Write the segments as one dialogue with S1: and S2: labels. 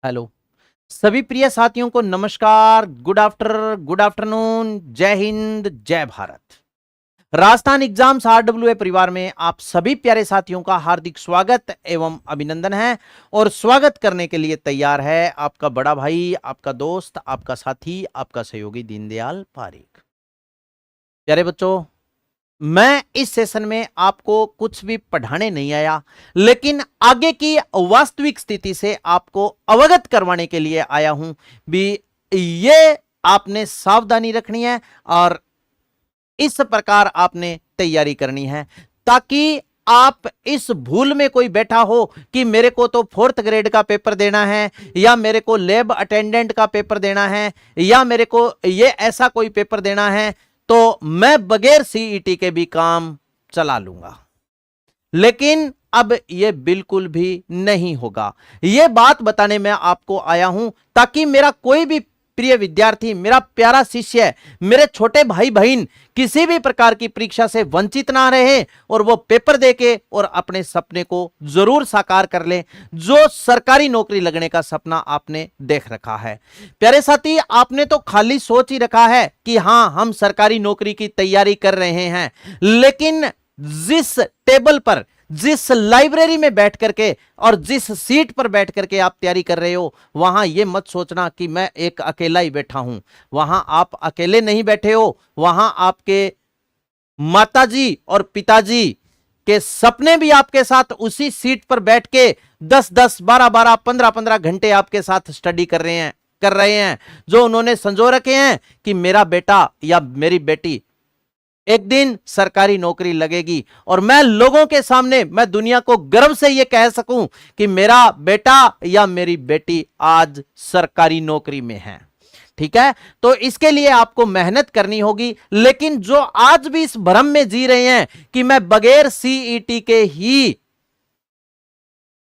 S1: Hello. सभी प्रिय साथियों को नमस्कार, गुड आफ्टरनून, जय हिंद, जय भारत। राजस्थान एग्जाम्स आरडब्ल्यूए परिवार में आप सभी प्यारे साथियों का हार्दिक स्वागत एवं अभिनंदन है। और स्वागत करने के लिए तैयार है आपका बड़ा भाई, आपका दोस्त, आपका साथी, आपका सहयोगी दीनदयाल पारीक। प्यारे बच्चों, मैं इस सेशन में आपको कुछ भी पढ़ाने नहीं आया, लेकिन आगे की वास्तविक स्थिति से आपको अवगत करवाने के लिए आया हूं। भी ये आपने सावधानी रखनी है और इस प्रकार आपने तैयारी करनी है, ताकि आप इस भूल में कोई बैठा हो कि मेरे को तो 4th ग्रेड का पेपर देना है, या मेरे को लैब अटेंडेंट का पेपर देना है, या मेरे को ये ऐसा कोई पेपर देना है, तो मैं बगैर सीईटी के भी काम चला लूंगा। लेकिन अब यह बिल्कुल भी नहीं होगा। यह बात बताने में आपको आया हूं, ताकि मेरा कोई भी प्रिय विद्यार्थी, मेरा प्यारा शिष्य, मेरे छोटे भाई बहन किसी भी प्रकार की परीक्षा से वंचित ना रहे और वो पेपर देके और अपने सपने को जरूर साकार कर ले, जो सरकारी नौकरी लगने का सपना आपने देख रखा है। प्यारे साथी, आपने तो खाली सोच ही रखा है कि हां, हम सरकारी नौकरी की तैयारी कर रहे हैं, लेकिन जिस टेबल पर, जिस लाइब्रेरी में बैठ करके और जिस सीट पर बैठ करके आप तैयारी कर रहे हो, वहां यह मत सोचना कि मैं एक अकेला ही बैठा हूं। वहां आप अकेले नहीं बैठे हो, वहां आपके माताजी और पिताजी के सपने भी आपके साथ उसी सीट पर बैठ के 10-10, 12-12, 15-15 घंटे आपके साथ स्टडी कर रहे हैं, जो उन्होंने संजो रखे हैं कि मेरा बेटा या मेरी बेटी एक दिन सरकारी नौकरी लगेगी और मैं लोगों के सामने, मैं दुनिया को गर्व से यह कह सकूं कि मेरा बेटा या मेरी बेटी आज सरकारी नौकरी में है। ठीक है, तो इसके लिए आपको मेहनत करनी होगी। लेकिन जो आज भी इस भ्रम में जी रहे हैं कि मैं बगैर सीईटी के ही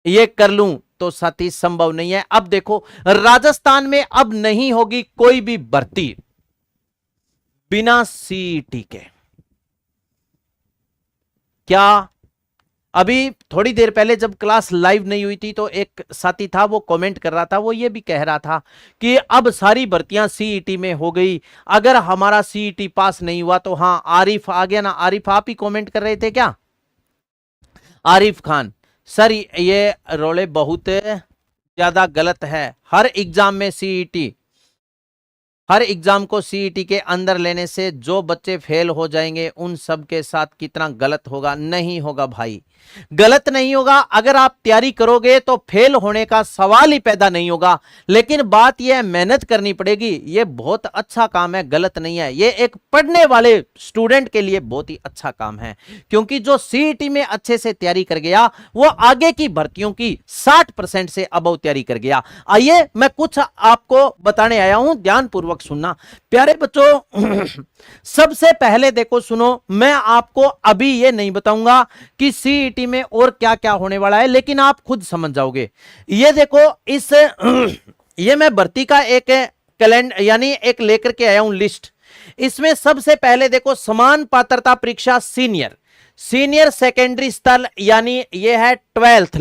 S1: ये कर लूं, तो साथी संभव नहीं है। अब देखो, राजस्थान में अब नहीं होगी कोई भी भर्ती बिना सीईटी के। क्या अभी थोड़ी देर पहले जब क्लास लाइव नहीं हुई थी, तो एक साथी था, वो कमेंट कर रहा था, वो ये भी कह रहा था कि अब सारी भर्तियां सीईटी में हो गई, अगर हमारा सीईटी पास नहीं हुआ तो। हां, आरिफ आ गया ना। आरिफ, आप ही कमेंट कर रहे थे क्या? आरिफ खान सर, ये रोले बहुत ज्यादा गलत है। हर एग्जाम में सीईटी, हर एग्जाम को सीईटी के अंदर लेने से जो बच्चे फेल हो जाएंगे उन सब के साथ कितना गलत होगा। नहीं होगा भाई, गलत नहीं होगा। अगर आप तैयारी करोगे तो फेल होने का सवाल ही पैदा नहीं होगा। लेकिन बात यह है, मेहनत करनी पड़ेगी। यह बहुत अच्छा काम है, गलत नहीं है। यह एक पढ़ने वाले स्टूडेंट के लिए बहुत ही अच्छा काम है, क्योंकि जो सीईटी में अच्छे से तैयारी कर गया वो आगे की भर्तियों की 60% से अबव तैयारी कर गया। आइए मैं कुछ आपको बताने आया हूं, ध्यानपूर्वक सुनना। प्यारे बच्चों, सबसे पहले देखो, सुनो, मैं आपको अभी ये नहीं बताऊंगा कि सीईटी में और क्या क्या होने वाला है, लेकिन आप खुद समझ जाओगे। ये देखो, इस ये मैं भर्ती का एक कैलेंडर यानी एक लेकर के आया हूं लिस्ट। इसमें सबसे पहले देखो, समान पात्रता परीक्षा सीनियर सेकेंडरी स्तर, यानी ये है 12th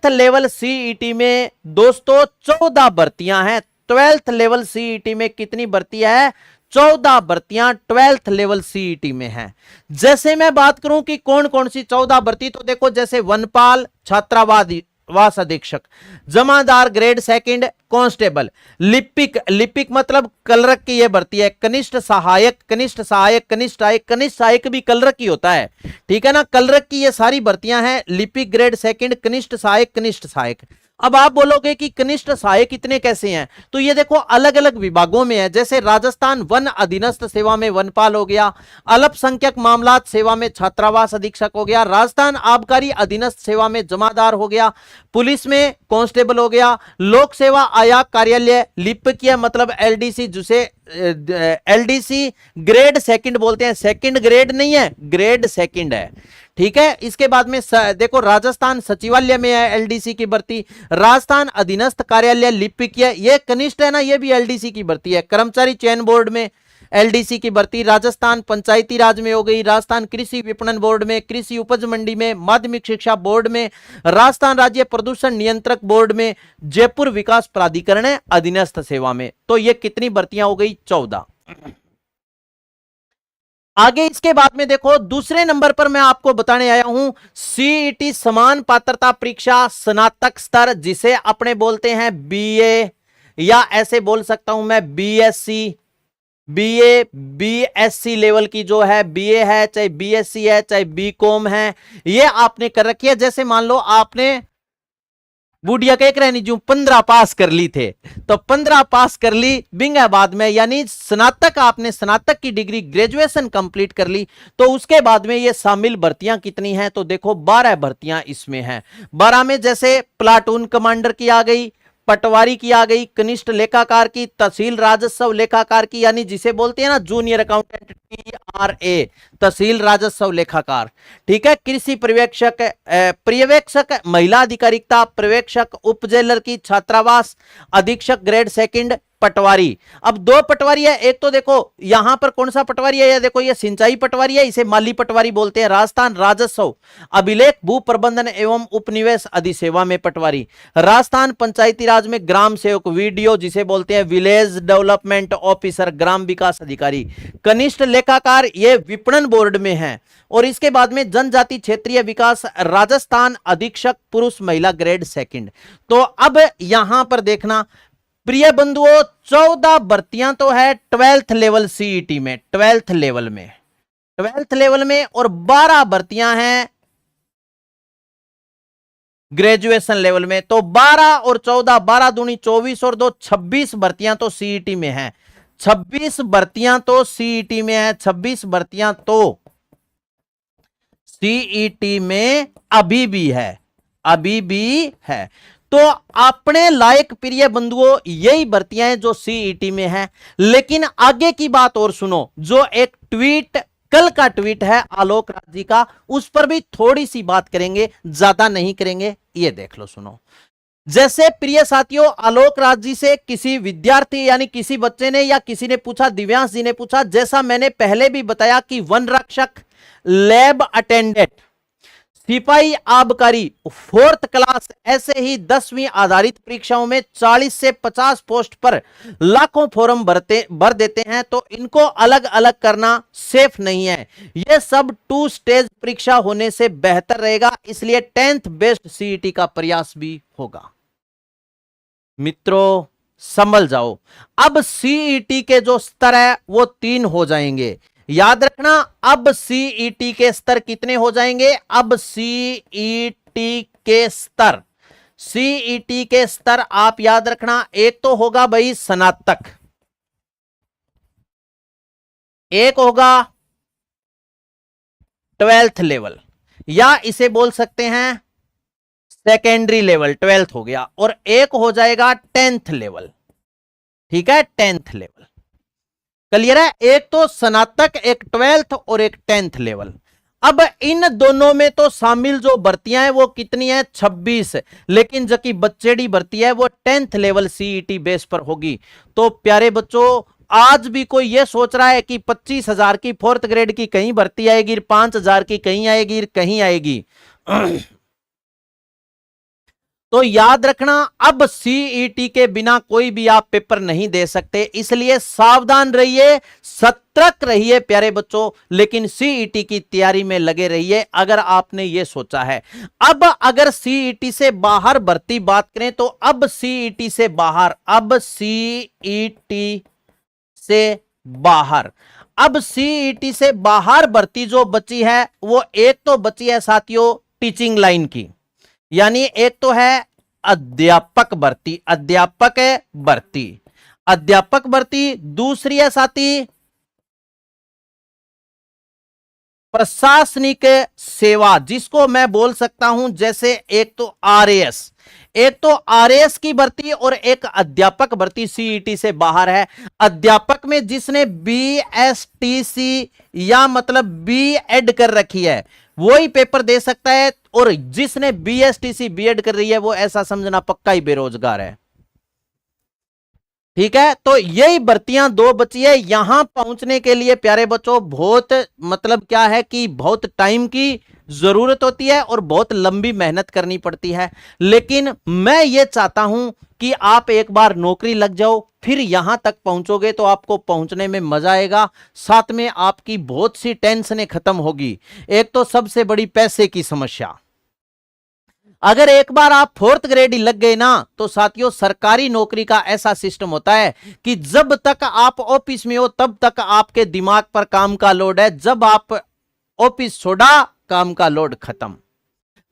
S1: लेवल सीईटी में दोस्तों 14 भर्तियां हैं। 12th लेवल सीईटी में कितनी भर्तियां है? 14 भर्तियां 12th लेवल सीईटी में हैं। जैसे मैं बात करूं कि कौन कौन सी 14 भर्ती, तो देखो, जैसे वनपाल, छात्रावास अधीक्षक, जमादार ग्रेड 2 कांस्टेबल, लिपिक मतलब कलरक की यह भर्ती है, कनिष्ठ सहायक भी कलरक ही होता है। ठीक है ना, कलरक की ये सारी भर्तियां हैं। लिपिक ग्रेड 2, कनिष्ठ सहायक। अब आप बोलोगे कि कनिष्ठ सहायक इतने कैसे हैं? तो ये देखो, अलग अलग विभागों में है। जैसे राजस्थान वन अधीनस्थ सेवा में वनपाल हो गया, अल्पसंख्यक मामलात सेवा में छात्रावास अधीक्षक हो गया, राजस्थान आबकारी अधीनस्थ सेवा में जमादार हो गया, पुलिस में कांस्टेबल हो गया, लोक सेवा आयोग कार्यालय लिपिकीय मतलब एलडीसी, जिसे एलडीसी ग्रेड 2 बोलते हैं। सेकंड ग्रेड नहीं है, ग्रेड 2 है। ठीक है, इसके बाद में देखो, राजस्थान सचिवालय में है एलडीसी की भर्ती, राजस्थान अधीनस्थ कार्यालय लिपिकीय, ये कनिष्ठ है ना, ये भी एलडीसी की भर्ती है। कर्मचारी चयन बोर्ड में एलडीसी की भर्ती राजस्थान पंचायती राज में हो गई, राजस्थान कृषि विपणन बोर्ड में, कृषि उपज मंडी में, माध्यमिक शिक्षा बोर्ड में, राजस्थान राज्य प्रदूषण नियंत्रक बोर्ड में, जयपुर विकास प्राधिकरण अधीनस्थ सेवा में। तो ये कितनी भर्तियां हो गई? 14। आगे इसके बाद में देखो, दूसरे नंबर पर मैं आपको बताने आया हूं सीईटी समान पात्रता परीक्षा स्नातक स्तर, जिसे अपने बोलते हैं बीए, या ऐसे बोल सकता हूं मैं बीएससी, बीए बीएससी लेवल की जो है, बीए है चाहे बीएससी है चाहे बीकॉम है, ये आपने कर रखी है। जैसे मान लो आपने बुढ़िया के एक रहनी जो 15 पास कर ली थे, तो 15 पास कर ली बिंगाबाद में, यानी स्नातक, आपने स्नातक की डिग्री ग्रेजुएशन कंप्लीट कर ली, तो उसके बाद में ये शामिल भर्तियां कितनी हैं? तो देखो 12 भर्तियां इसमें हैं। 12 में जैसे प्लाटून कमांडर की आ गई, पटवारी की आ गई, कनिष्ठ लेखाकार की, तहसील राजस्व लेखाकार की, यानी जिसे बोलते हैं ना जूनियर अकाउंटेंट, TRA, तहसील राजस्व लेखाकार, ठीक है। कृषि पर्यवेक्षक, पर्यवेक्षक महिला अधिकारिकता, पर्यवेक्षक, उप जेलर की, छात्रावास अधीक्षक ग्रेड सेकंड, पटवारी। अब 2 पटवारी है, एक तो देखो यहां पर कौन सा पटवारी है, ये देखो ये सिंचाई पटवारी है, इसे माली पटवारी बोलते हैं। राजस्थान राजस्व अभिलेख भू प्रबंधन एवं उपनिवेश अधिसेवा में पटवारी। राजस्थान पंचायती राज में ग्राम सेवक, वीडियो जिसे बोलते हैं विलेज डेवलपमेंट ऑफिसर, ग्राम विकास अधिकारी। कनिष्ठ लेखाकार ये विपणन बोर्ड में है। और इसके बाद में जनजाति क्षेत्रीय विकास राजस्थान अधीक्षक पुरुष महिला ग्रेड सेकंड। तो अब यहां पर देखना प्रिय बंधुओं, 14 भर्तियां तो है 12th लेवल सीईटी में, 12th लेवल में, 12th लेवल में, और 12 भर्तियां हैं ग्रेजुएशन लेवल में। तो 12 और 14, 12 दूनी 24 और 2 26 भर्तियां तो सीईटी में है, 26 भर्तियां तो सीईटी में है, 26 भर्तियां तो सीईटी में अभी भी है, अभी भी है। तो अपने लायक प्रिय बंधुओं यही भर्तियां हैं जो सीईटी में है। लेकिन आगे की बात और सुनो, जो एक ट्वीट कल का ट्वीट है आलोक राज जी का, उस पर भी थोड़ी सी बात करेंगे, ज्यादा नहीं करेंगे। ये देख लो, सुनो। जैसे प्रिय साथियों, आलोक राज जी से किसी विद्यार्थी यानी किसी बच्चे ने या किसी ने पूछा, दिव्यांश जी ने पूछा, जैसा मैंने पहले भी बताया कि वन रक्षक, लैब अटेंडेंट, सिपाही आबकारी, 4th क्लास, ऐसे ही 10वीं आधारित परीक्षाओं में 40 से 50 पोस्ट पर लाखों फॉर्म भर देते हैं, तो इनको अलग अलग करना सेफ नहीं है। यह सब 2 स्टेज परीक्षा होने से बेहतर रहेगा, इसलिए 10th बेस्ड सीईटी का प्रयास भी होगा। मित्रों संभल जाओ, अब सीईटी के जो स्तर है वो 3 हो जाएंगे। याद रखना, अब सीईटी के स्तर कितने हो जाएंगे? अब सीईटी के स्तर, सीईटी के स्तर आप याद रखना, एक तो होगा भाई स्नातक, एक होगा 12th लेवल, या इसे बोल सकते हैं सेकेंडरी लेवल, 12th हो गया, और एक हो जाएगा 10th लेवल, ठीक है, 10th लेवल। क्लियर है? एक तो स्नातक, एक 12th और एक 10th लेवल। अब इन दोनों में तो शामिल जो भर्तियां हैं वो कितनी है? 26। लेकिन जो कि बच्चेडी भर्ती है वो 10th लेवल सीईटी बेस पर होगी। तो प्यारे बच्चों, आज भी कोई ये सोच रहा है कि 25,000 की 4th ग्रेड की कहीं भर्ती आएगी, 5,000 की कहीं आएगी, कहीं आएगी। तो याद रखना, अब सीईटी के बिना कोई भी आप पेपर नहीं दे सकते, इसलिए सावधान रहिए, सतर्क रहिए प्यारे बच्चों, लेकिन सीईटी की तैयारी में लगे रहिए अगर आपने ये सोचा है। अब अगर सीईटी से बाहर भर्ती बात करें, तो अब सीईटी से बाहर, अब सीईटी से बाहर, अब सीईटी से बाहर भर्ती जो बची है वो एक तो बची है साथियों टीचिंग लाइन की, यानी एक तो है अध्यापक भर्ती, अध्यापक भर्ती, अध्यापक भर्ती। दूसरी है साथी प्रशासनिक सेवा, जिसको मैं बोल सकता हूं जैसे एक तो आरएएस, एक तो आरएएस की भर्ती और एक अध्यापक भर्ती सीईटी से बाहर है। अध्यापक में जिसने बीएसटीसी या मतलब बीएड कर रखी है वही पेपर दे सकता है, और जिसने बीएसटीसी बीएड कर रही है वो ऐसा समझना पक्का ही बेरोजगार है। ठीक है, तो यही भर्तियां दो बची है। यहां पहुंचने के लिए प्यारे बच्चों बहुत मतलब क्या है कि बहुत टाइम की जरूरत होती है और बहुत लंबी मेहनत करनी पड़ती है। लेकिन मैं ये चाहता हूं कि आप एक बार नौकरी लग जाओ, फिर यहां तक पहुंचोगे तो आपको पहुंचने में मजा आएगा, साथ में आपकी बहुत सी टेंशनें खत्म होगी। एक तो सबसे बड़ी पैसे की समस्या, अगर एक बार आप 4th ग्रेड ही लग गए ना, तो साथियों सरकारी नौकरी का ऐसा सिस्टम होता है कि जब तक आप ऑफिस में हो तब तक आपके दिमाग पर काम का लोड है, जब आप ऑफिस छोड़ा काम का लोड खत्म।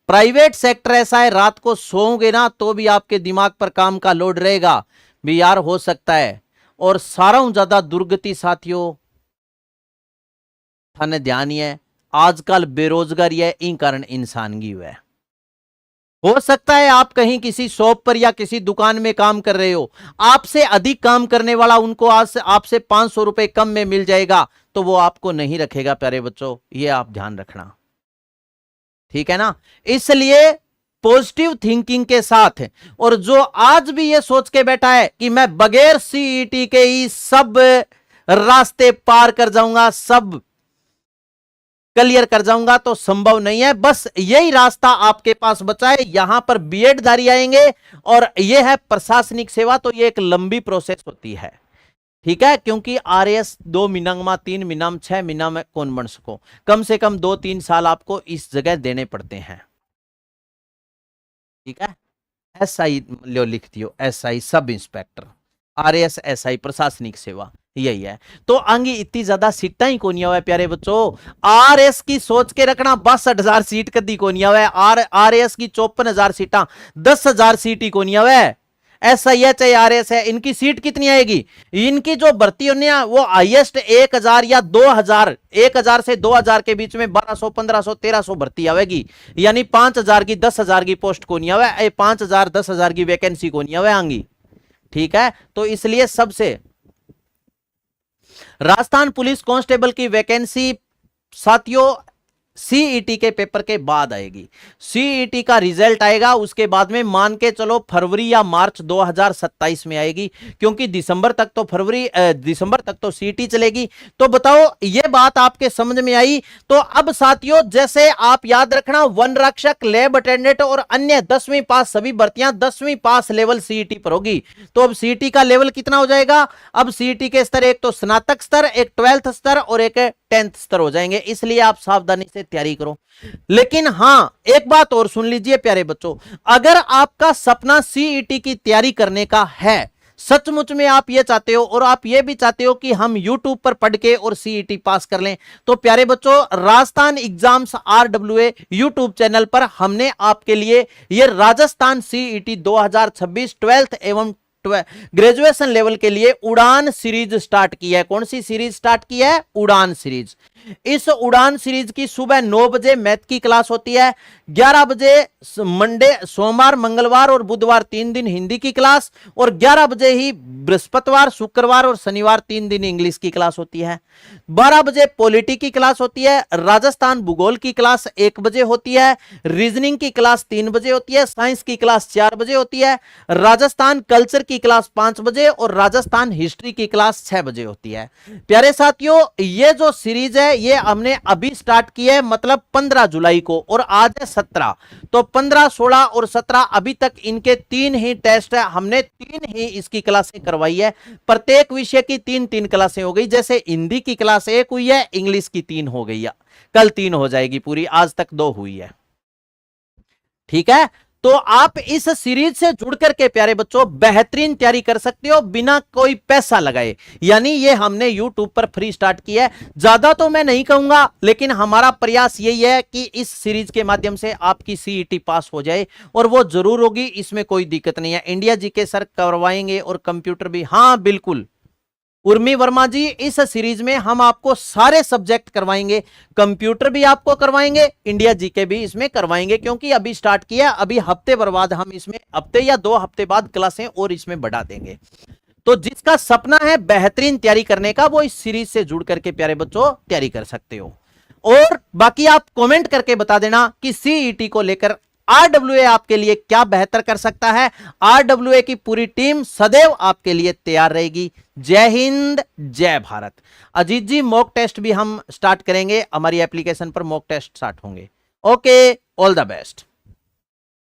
S1: प्राइवेट सेक्टर ऐसा है, रात को सोओगे ना तो भी आपके दिमाग पर काम का लोड रहेगा भी यार हो सकता है। और सारा ज्यादा दुर्गति साथियों थाने ध्यान है आजकल बेरोजगारी है, इन कारण इंसान की है। हो सकता है आप कहीं किसी शॉप पर या किसी दुकान में काम कर रहे हो, आपसे अधिक काम करने वाला उनको आज से आपसे 500 रुपए कम में मिल जाएगा, तो वो आपको नहीं रखेगा प्यारे बच्चों, ये आप ध्यान रखना, ठीक है ना। इसलिए पॉजिटिव थिंकिंग के साथ, और जो आज भी ये सोच के बैठा है कि मैं बगैर सीईटी के ही सब रास्ते पार कर जाऊंगा, सब क्लियर कर जाऊंगा, तो संभव नहीं है। बस यही रास्ता आपके पास बचा है, यहां पर बीएड धारी आएंगे और यह है प्रशासनिक सेवा, तो यह एक लंबी प्रोसेस होती है, ठीक है। क्योंकि आरएएस 2 महीना 3 महीना 6 महीना में कौन बन सको, कम से कम 2-3 साल आपको इस जगह देने पड़ते हैं, ठीक है। एसआई लिख दियो, SI sub inspector, RAS SI प्रशासनिक सेवा, यही है। तो आगे इतनी ज्यादा सीटा ही कोनी हुआ है प्यारे बच्चों। आरएस की सोच के रखना 62,000 सीट कदी कोनी हुआ है, आरएस की 54,000 सीटा, 10,000 सीट ही कोनी हुआ है। एसआईएच है, आरएस है, इनकी सीट कितनी आएगी, इनकी जो भर्ती होनी है वो हाईएस्ट 1,000 या 2,000, 1,000 से 2,000 के बीच में 1200, 1500, 1300 भर्ती आवेगी, यानी 5,000 की 10,000 की पोस्ट को नहीं आवे, 5,000 10,000 की वैकेंसी को नहीं आवे आंगी, ठीक है। तो इसलिए सबसे राजस्थान पुलिस कांस्टेबल की वैकेंसी साथियों सीईटी के पेपर के बाद आएगी, सीईटी का रिजल्ट आएगा, उसके बाद में मान के चलो फरवरी या मार्च 2027 में आएगी, क्योंकि दिसंबर तक तो सीईटी चलेगी। तो बताओ ये बात आपके समझ में आई। तो अब साथियों जैसे आप याद रखना, वन रक्षक, लैब अटेंडेंट और अन्य 10वीं पास सभी भर्तियां 10वीं पास लेवल सीईटी पर होगी। तो अब सीईटी का लेवल कितना हो जाएगा, अब सीईटी के स्तर एक तो स्नातक स्तर, एक 12th स्तर और एक 10th स्तर हो जाएंगे, इसलिए आप सावधानी से तैयारी करो। लेकिन हां एक बात और सुन लीजिए प्यारे बच्चों, अगर आपका सपना सीईटी की तैयारी करने का है, सचमुच में आप ये चाहते हो और आप ये भी चाहते हो कि हम YouTube पर पढ़ के और सीईटी पास कर लें, तो प्यारे बच्चों Rajasthan exams RWA YouTube channel पर हमने आपके लिए ये राजस्थान सीईटी 2026 12th एवं ग्रेजुएशन लेवल के लिए उड़ान सीरीज स्टार्ट की है। कौन सी सीरीज स्टार्ट की है, उड़ान सीरीज। इस उड़ान सीरीज की सुबह 9 बजे मैथ की क्लास होती है, 11 बजे मंडे, सोमवार, मंगलवार और बुधवार 3 दिन हिंदी की क्लास, और 11 बजे ही बृहस्पतिवार, शुक्रवार और शनिवार 3 दिन इंग्लिश की क्लास होती है। 12 बजे पॉलिटी की क्लास होती है, राजस्थान भूगोल की क्लास 1 बजे होती है, रीजनिंग की क्लास 3 बजे होती है, साइंस की क्लास 4 बजे होती है, राजस्थान कल्चर की क्लास 5 बजे और राजस्थान हिस्ट्री की क्लास 6 बजे होती है। प्यारे साथियों ये जो सीरीज है ये हमने अभी स्टार्ट की है, मतलब 15 जुलाई को, और आज है 17, तो 15, 16 और 17 अभी तक इनके 3 ही टेस्ट है, हमने 3 ही इसकी क्लासें करवाई है। प्रत्येक विषय की 3-3 क्लासें हो गई, जैसे हिंदी की क्लास 1 हुई है, इंग्लिश की 3 हो गई है, कल 3 हो जाएगी पूरी, आज तक 2 हुई है, ठीक है। तो आप इस सीरीज से जुड़ करके प्यारे बच्चों बेहतरीन तैयारी कर सकते हो बिना कोई पैसा लगाए, यानी ये हमने YouTube पर फ्री स्टार्ट किया है। ज्यादा तो मैं नहीं कहूंगा, लेकिन हमारा प्रयास यही है कि इस सीरीज के माध्यम से आपकी सीईटी पास हो जाए, और वो जरूर होगी, इसमें कोई दिक्कत नहीं है। इंडिया जीके सर करवाएंगे और कंप्यूटर भी, हाँ बिल्कुल उर्मी वर्मा जी, इस सीरीज में हम आपको सारे सब्जेक्ट करवाएंगे, कंप्यूटर भी आपको करवाएंगे, इंडिया जीके भी इसमें करवाएंगे, क्योंकि अभी स्टार्ट किया, अभी हफ्ते भर बाद हम इसमें, हफ्ते या 2 हफ्ते बाद क्लासें और इसमें बढ़ा देंगे। तो जिसका सपना है बेहतरीन तैयारी करने का, वो इस सीरीज से जुड़ करके प्यारे बच्चों तैयारी कर सकते हो। और बाकी आप कमेंट करके बता देना कि सीईटी को लेकर आरडब्ल्यूए आपके लिए क्या बेहतर कर सकता है। आरडब्ल्यूए की पूरी टीम सदैव आपके लिए तैयार रहेगी। जय हिंद, जय भारत। अजीत जी, मॉक टेस्ट भी हम स्टार्ट करेंगे, हमारी एप्लीकेशन पर मॉक टेस्ट स्टार्ट होंगे। Okay, all the best.